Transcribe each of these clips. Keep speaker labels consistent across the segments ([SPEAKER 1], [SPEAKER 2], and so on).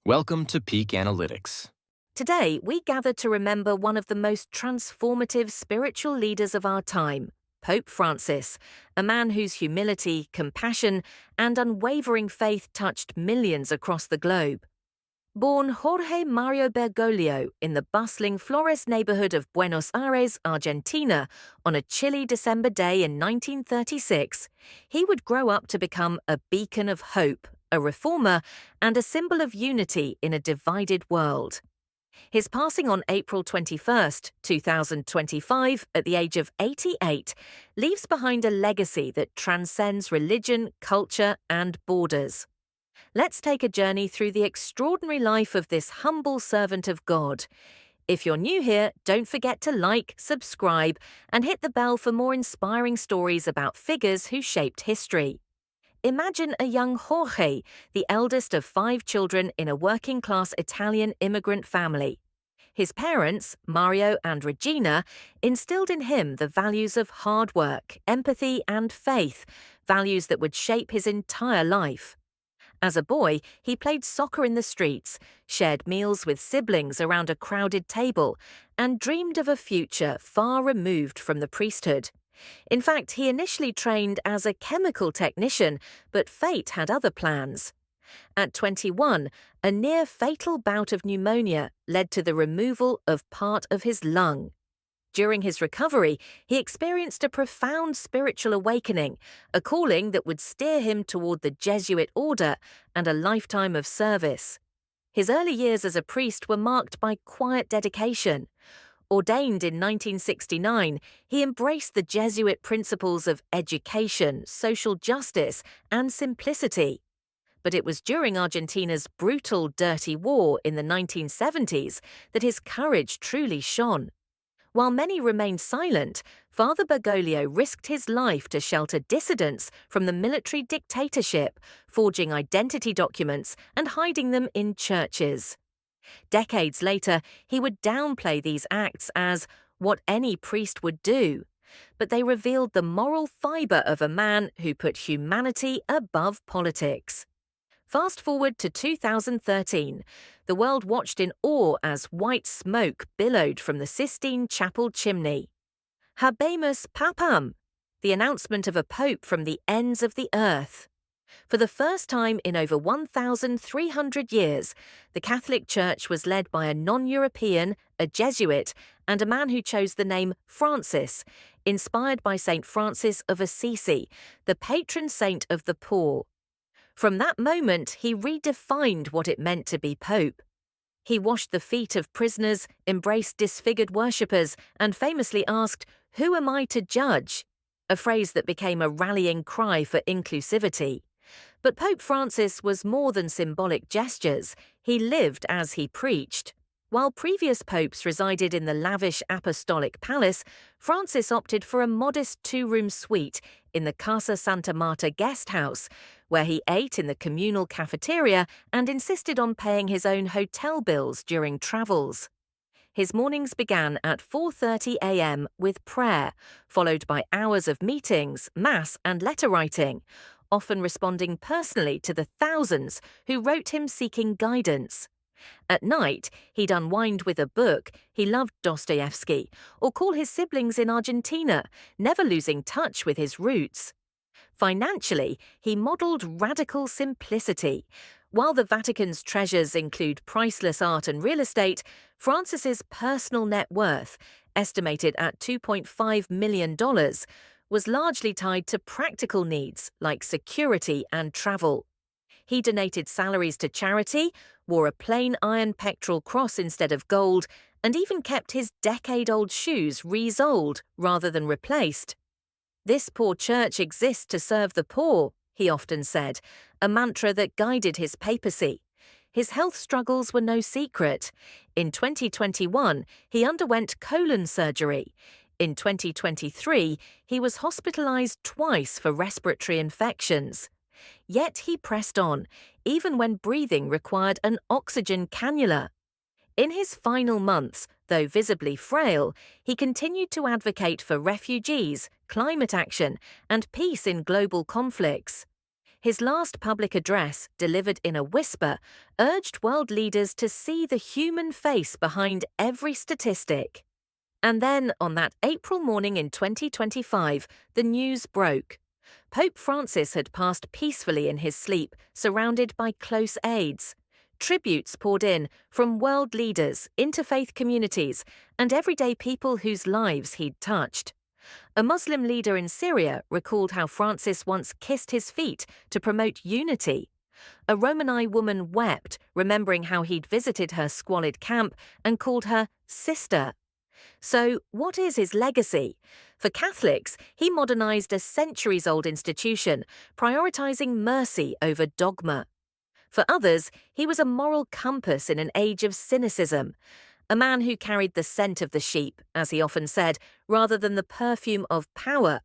[SPEAKER 1] Welcome to Peak Analytics.
[SPEAKER 2] Today, we gather to remember one of the most transformative spiritual leaders of our time, Pope Francis, a man whose humility, compassion, and unwavering faith touched millions across the globe. Born Jorge Mario Bergoglio in the bustling Flores neighborhood of Buenos Aires, Argentina, on a chilly December day in 1936, he would grow up to become a beacon of hope, a reformer, and a symbol of unity in a divided world. His passing on April 21, 2025, at the age of 88, leaves behind a legacy that transcends religion, culture, and borders. Let's take a journey through the extraordinary life of this humble servant of God. If you're new here, don't forget to like, subscribe, and hit the bell for more inspiring stories about figures who shaped history. Imagine a young Jorge, the eldest of 5 children in a working-class Italian immigrant family. His parents, Mario and Regina, instilled in him the values of hard work, empathy, and faith, values that would shape his entire life. As a boy, he played soccer in the streets, shared meals with siblings around a crowded table, and dreamed of a future far removed from the priesthood. In fact, he initially trained as a chemical technician, but fate had other plans. At 21, a near-fatal bout of pneumonia led to the removal of part of his lung. During his recovery, he experienced a profound spiritual awakening, a calling that would steer him toward the Jesuit order and a lifetime of service. His early years as a priest were marked by quiet dedication. Ordained in 1969, he embraced the Jesuit principles of education, social justice, and simplicity. But it was during Argentina's brutal, dirty war in the 1970s that his courage truly shone. While many remained silent, Father Bergoglio risked his life to shelter dissidents from the military dictatorship, forging identity documents and hiding them in churches. Decades later, he would downplay these acts as what any priest would do, but they revealed the moral fiber of a man who put humanity above politics. Fast forward to 2013, the world watched in awe as white smoke billowed from the Sistine Chapel chimney. Habemus Papam, the announcement of a pope from the ends of the earth. For the first time in over 1,300 years, the Catholic Church was led by a non-European, a Jesuit, and a man who chose the name Francis, inspired by St. Francis of Assisi, the patron saint of the poor. From that moment, he redefined what it meant to be pope. He washed the feet of prisoners, embraced disfigured worshippers, and famously asked, "Who am I to judge?" a phrase that became a rallying cry for inclusivity. But Pope Francis was more than symbolic gestures. He lived as he preached. While previous popes resided in the lavish apostolic palace, Francis opted for a modest 2-room suite in the Casa Santa Marta guest house, where he ate in the communal cafeteria and insisted on paying his own hotel bills during travels. His mornings began at 4:30 a.m. with prayer, followed by hours of meetings, mass, and letter writing, often responding personally to the thousands who wrote him seeking guidance. At night, he'd unwind with a book, he loved Dostoevsky, or call his siblings in Argentina, never losing touch with his roots. Financially, he modelled radical simplicity. While the Vatican's treasures include priceless art and real estate, Francis's personal net worth, estimated at $2.5 million, was largely tied to practical needs like security and travel. He donated salaries to charity, wore a plain iron pectoral cross instead of gold, and even kept his decade-old shoes re-soled rather than replaced. "This poor church exists to serve the poor," he often said, a mantra that guided his papacy. His health struggles were no secret. In 2021, he underwent colon surgery. In 2023, he was hospitalized twice for respiratory infections. Yet he pressed on, even when breathing required an oxygen cannula. In his final months, though visibly frail, he continued to advocate for refugees, climate action, and peace in global conflicts. His last public address, delivered in a whisper, urged world leaders to see the human face behind every statistic. And then, on that April morning in 2025, the news broke. Pope Francis had passed peacefully in his sleep, surrounded by close aides. Tributes poured in from world leaders, interfaith communities, and everyday people whose lives he'd touched. A Muslim leader in Syria recalled how Francis once kissed his feet to promote unity. A Romani woman wept, remembering how he'd visited her squalid camp and called her sister. So, what is his legacy? For Catholics, he modernized a centuries-old institution, prioritizing mercy over dogma. For others, he was a moral compass in an age of cynicism, a man who carried the scent of the sheep, as he often said, rather than the perfume of power.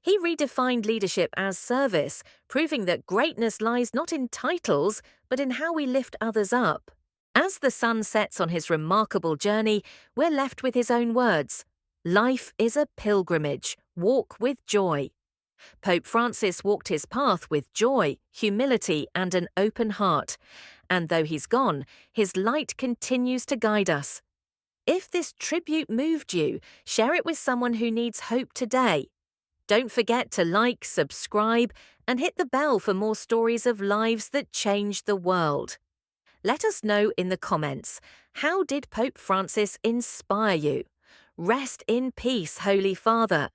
[SPEAKER 2] He redefined leadership as service, proving that greatness lies not in titles, but in how we lift others up. As the sun sets on his remarkable journey, we're left with his own words. Life is a pilgrimage. Walk with joy. Pope Francis walked his path with joy, humility, and an open heart. And though he's gone, his light continues to guide us. If this tribute moved you, share it with someone who needs hope today. Don't forget to like, subscribe, and hit the bell for more stories of lives that changed the world. Let us know in the comments, how did Pope Francis inspire you? Rest in peace, Holy Father.